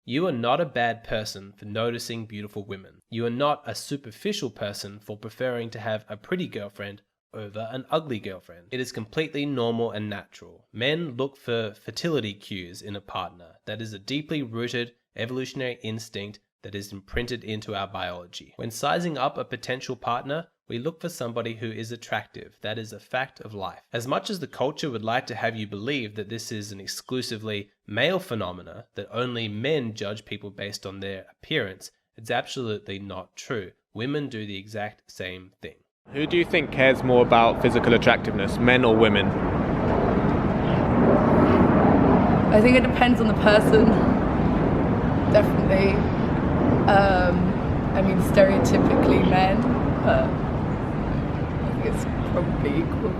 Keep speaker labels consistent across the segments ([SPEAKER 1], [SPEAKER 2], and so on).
[SPEAKER 1] You are not a bad person for noticing beautiful women. You are not a superficial person for preferring to have a pretty girlfriend over an ugly girlfriend. It is completely normal and natural. Men look for fertility cues in a partner. That is a deeply rooted evolutionary instinct that is imprinted into our biology. When sizing up a potential partner, we look for somebody who is attractive. That is a fact of life. As much as the culture would like to have you believe that this is an exclusively male phenomena, that only men judge people based on their appearance, it's absolutely not true. Women do the exact same thing.
[SPEAKER 2] Who do you think cares more about physical attractiveness, men or women?
[SPEAKER 3] I think it depends on the person. Definitely. I mean, stereotypically men, but I think it's probably equal.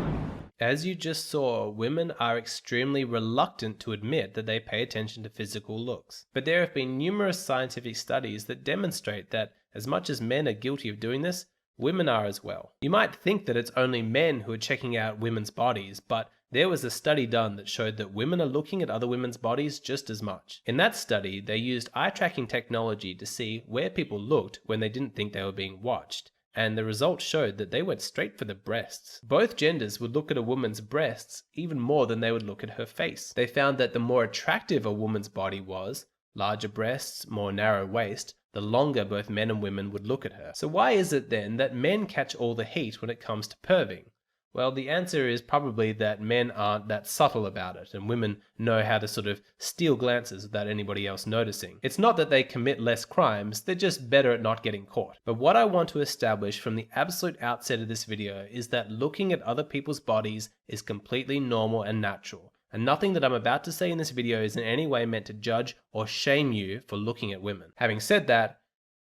[SPEAKER 1] As you just saw, women are extremely reluctant to admit that they pay attention to physical looks. But there have been numerous scientific studies that demonstrate that as much as men are guilty of doing this, women are as well. You might think that it's only men who are checking out women's bodies, but there was a study done that showed that women are looking at other women's bodies just as much. In that study, they used eye tracking technology to see where people looked when they didn't think they were being watched. And the results showed that they went straight for the breasts. Both genders would look at a woman's breasts even more than they would look at her face. They found that the more attractive a woman's body was, larger breasts, more narrow waist, the longer both men and women would look at her. So why is it then that men catch all the heat when it comes to perving? Well, the answer is probably that men aren't that subtle about it, and women know how to sort of steal glances without anybody else noticing. It's not that they commit less crimes, they're just better at not getting caught. But what I want to establish from the absolute outset of this video is that looking at other people's bodies is completely normal and natural. And nothing that I'm about to say in this video is in any way meant to judge or shame you for looking at women. Having said that,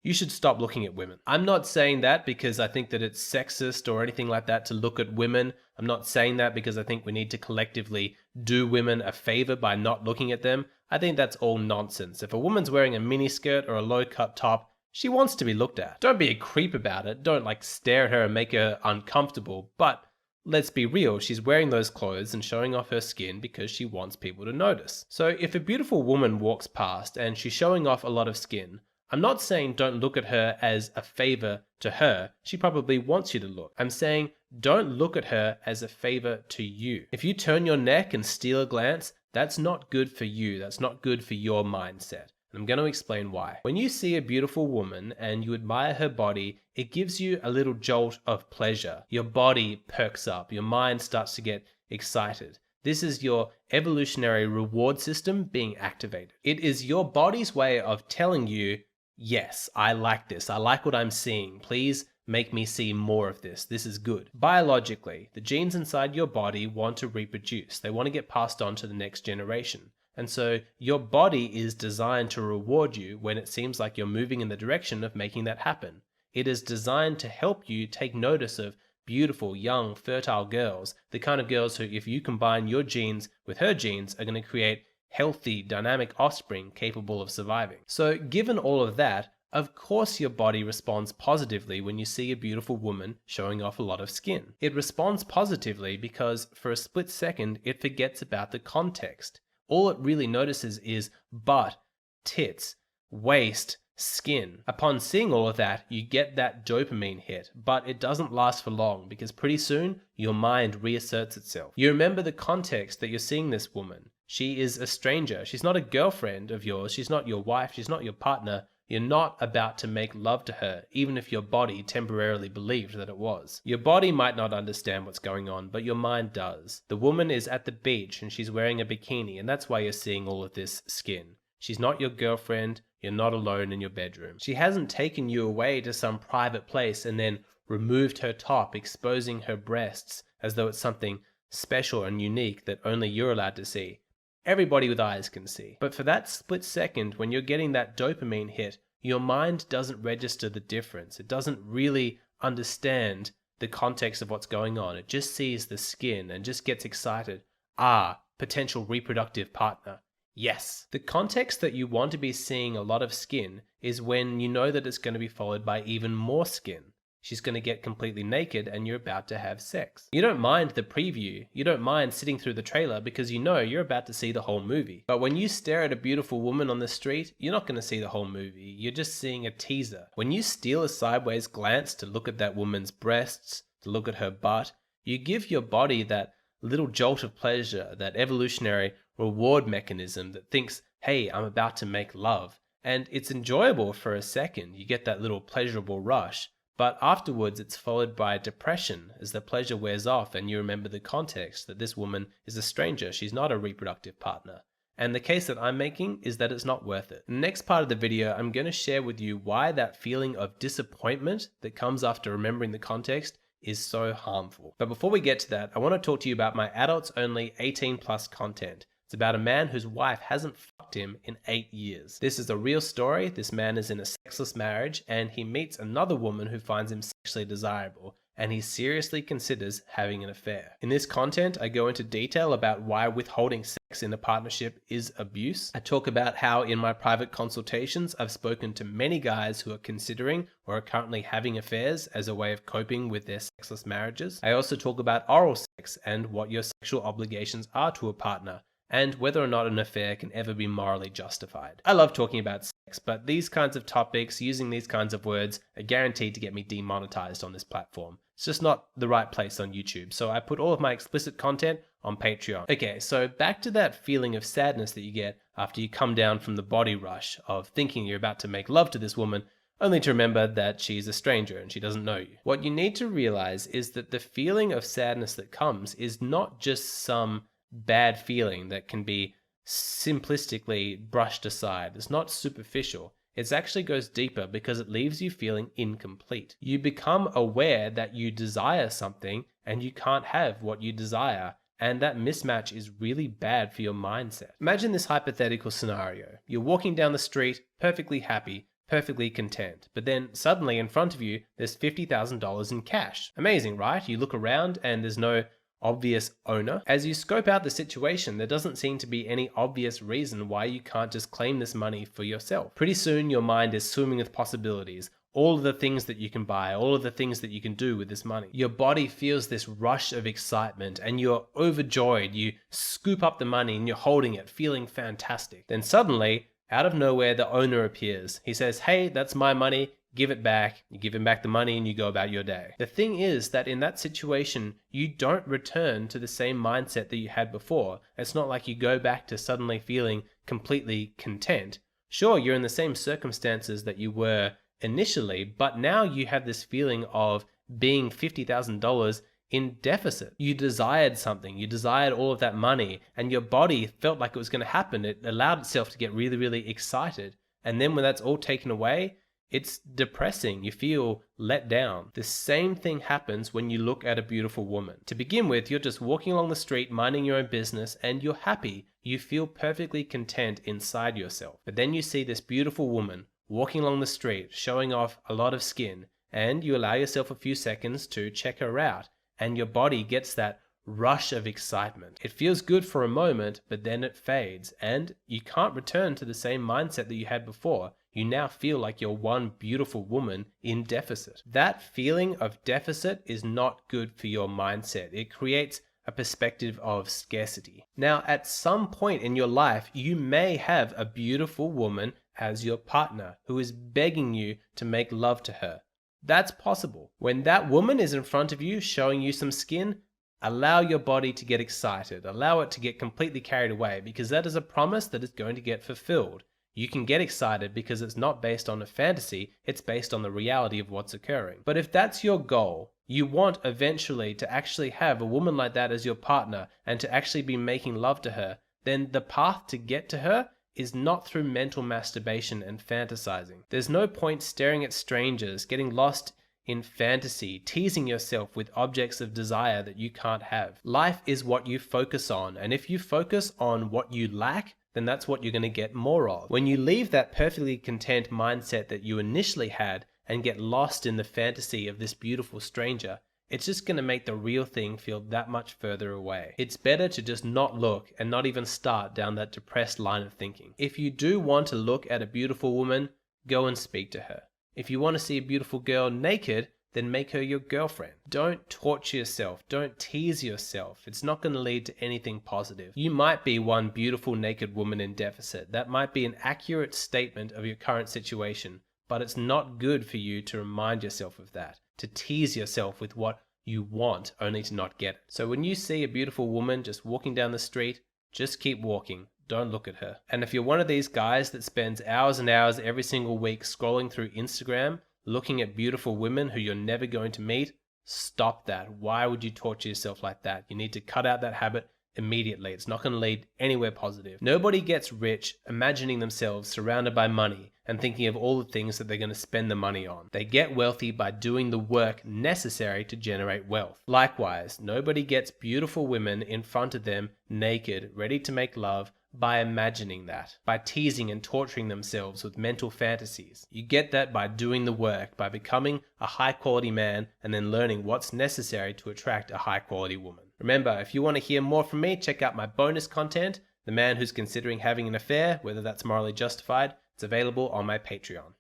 [SPEAKER 1] you should stop looking at women. I'm not saying that because I think that it's sexist or anything like that to look at women. I'm not saying that because I think we need to collectively do women a favor by not looking at them. I think that's all nonsense. If a woman's wearing a miniskirt or a low-cut top, she wants to be looked at. Don't be a creep about it. Don't like stare at her and make her uncomfortable. But let's be real, she's wearing those clothes and showing off her skin because she wants people to notice. So if a beautiful woman walks past and she's showing off a lot of skin, I'm not saying don't look at her as a favor to her. She probably wants you to look. I'm saying don't look at her as a favor to you. If you turn your neck and steal a glance, that's not good for you. That's not good for your mindset. And I'm going to explain why. When you see a beautiful woman and you admire her body, it gives you a little jolt of pleasure. Your body perks up. Your mind starts to get excited. This is your evolutionary reward system being activated. It is your body's way of telling you, yes, I like this. I like what I'm seeing. Please make me see more of this. This is good. Biologically, the genes inside your body want to reproduce. They want to get passed on to the next generation. And so your body is designed to reward you when it seems like you're moving in the direction of making that happen. It is designed to help you take notice of beautiful, young, fertile girls, the kind of girls who, if you combine your genes with her genes, are going to create healthy, dynamic offspring capable of surviving. So given all of that, of course your body responds positively when you see a beautiful woman showing off a lot of skin. It responds positively because for a split second, it forgets about the context. All it really notices is butt, tits, waist, skin. Upon seeing all of that, you get that dopamine hit, but it doesn't last for long because pretty soon your mind reasserts itself. You remember the context that you're seeing this woman. She is a stranger. She's not a girlfriend of yours. She's not your wife. She's not your partner. You're not about to make love to her, even if your body temporarily believed that it was. Your body might not understand what's going on, but your mind does. The woman is at the beach and she's wearing a bikini, and that's why you're seeing all of this skin. She's not your girlfriend. You're not alone in your bedroom. She hasn't taken you away to some private place and then removed her top, exposing her breasts as though it's something special and unique that only you're allowed to see. Everybody with eyes can see. But for that split second, when you're getting that dopamine hit, your mind doesn't register the difference. It doesn't really understand the context of what's going on. It just sees the skin and just gets excited. Ah, potential reproductive partner. Yes. The context that you want to be seeing a lot of skin is when you know that it's going to be followed by even more skin. She's going to get completely naked and you're about to have sex. You don't mind the preview. You don't mind sitting through the trailer because you know you're about to see the whole movie. But when you stare at a beautiful woman on the street, you're not going to see the whole movie. You're just seeing a teaser. When you steal a sideways glance to look at that woman's breasts, to look at her butt, you give your body that little jolt of pleasure, that evolutionary reward mechanism that thinks, hey, I'm about to make love. And it's enjoyable for a second. You get that little pleasurable rush. But afterwards, it's followed by depression as the pleasure wears off and you remember the context that this woman is a stranger. She's not a reproductive partner. And the case that I'm making is that it's not worth it. In the next part of the video, I'm going to share with you why that feeling of disappointment that comes after remembering the context is so harmful. But before we get to that, I want to talk to you about my adults only 18+ content. It's about a man whose wife hasn't fucked him in 8 years. This is a real story. This man is in a sexless marriage and he meets another woman who finds him sexually desirable and he seriously considers having an affair. In this content, I go into detail about why withholding sex in a partnership is abuse. I talk about how in my private consultations, I've spoken to many guys who are considering or are currently having affairs as a way of coping with their sexless marriages. I also talk about oral sex and what your sexual obligations are to a partner, and whether or not an affair can ever be morally justified. I love talking about sex, but these kinds of topics, using these kinds of words, are guaranteed to get me demonetized on this platform. It's just not the right place on YouTube, so I put all of my explicit content on Patreon. Okay, so back to that feeling of sadness that you get after you come down from the body rush of thinking you're about to make love to this woman, only to remember that she's a stranger and she doesn't know you. What you need to realize is that the feeling of sadness that comes is not just some bad feeling that can be simplistically brushed aside. It's not superficial. It actually goes deeper because it leaves you feeling incomplete. You become aware that you desire something and you can't have what you desire. And that mismatch is really bad for your mindset. Imagine this hypothetical scenario. You're walking down the street, perfectly happy, perfectly content. But then suddenly in front of you, there's $50,000 in cash. Amazing, right? You look around and there's no obvious owner. As you scope out the situation, there doesn't seem to be any obvious reason why you can't just claim this money for yourself. Pretty soon your mind is swimming with possibilities, all of the things that you can buy, all of the things that you can do with this money. Your body feels this rush of excitement and you're overjoyed. You scoop up the money and you're holding it, feeling fantastic. Then suddenly, out of nowhere, the owner appears. He says, hey, that's my money. Give it back. You give him back the money and you go about your day. The thing is that in that situation, you don't return to the same mindset that you had before. It's not like you go back to suddenly feeling completely content. Sure, you're in the same circumstances that you were initially, but now you have this feeling of being $50,000 in deficit. You desired something. You desired all of that money and your body felt like it was going to happen. It allowed itself to get really, really excited. And then when that's all taken away, it's depressing. You feel let down. The same thing happens when you look at a beautiful woman. To begin with, you're just walking along the street, minding your own business, and you're happy. You feel perfectly content inside yourself. But then you see this beautiful woman walking along the street, showing off a lot of skin, and you allow yourself a few seconds to check her out, and your body gets that rush of excitement. It feels good for a moment, but then it fades, and you can't return to the same mindset that you had before. You now feel like you're one beautiful woman in deficit. That feeling of deficit is not good for your mindset. It creates a perspective of scarcity. Now, at some point in your life, you may have a beautiful woman as your partner who is begging you to make love to her. That's possible. When that woman is in front of you, showing you some skin, allow your body to get excited. Allow it to get completely carried away, because that is a promise that is going to get fulfilled. You can get excited because it's not based on a fantasy, it's based on the reality of what's occurring. But if that's your goal, you want eventually to actually have a woman like that as your partner and to actually be making love to her, then the path to get to her is not through mental masturbation and fantasizing. There's no point staring at strangers, getting lost in fantasy, teasing yourself with objects of desire that you can't have. Life is what you focus on, and if you focus on what you lack, then that's what you're going to get more of. When you leave that perfectly content mindset that you initially had and get lost in the fantasy of this beautiful stranger, it's just going to make the real thing feel that much further away. It's better to just not look and not even start down that depressed line of thinking. If you do want to look at a beautiful woman, go and speak to her. If you want to see a beautiful girl naked, then make her your girlfriend. Don't torture yourself. Don't tease yourself. It's not going to lead to anything positive. You might be one beautiful naked woman in deficit. That might be an accurate statement of your current situation, but it's not good for you to remind yourself of that, to tease yourself with what you want only to not get it. So when you see a beautiful woman just walking down the street, just keep walking. Don't look at her. And if you're one of these guys that spends hours and hours every single week scrolling through Instagram, looking at beautiful women who you're never going to meet, stop that. Why would you torture yourself like that? You need to cut out that habit immediately. It's not going to lead anywhere positive. Nobody gets rich imagining themselves surrounded by money and thinking of all the things that they're going to spend the money on. They get wealthy by doing the work necessary to generate wealth. Likewise, nobody gets beautiful women in front of them naked, ready to make love, by imagining that, by teasing and torturing themselves with mental fantasies. You get that by doing the work, by becoming a high quality man and then learning what's necessary to attract a high quality woman. Remember, if you want to hear more from me, check out my bonus content, The Man Who's Considering Having an Affair, Whether That's Morally Justified. It's available on my Patreon.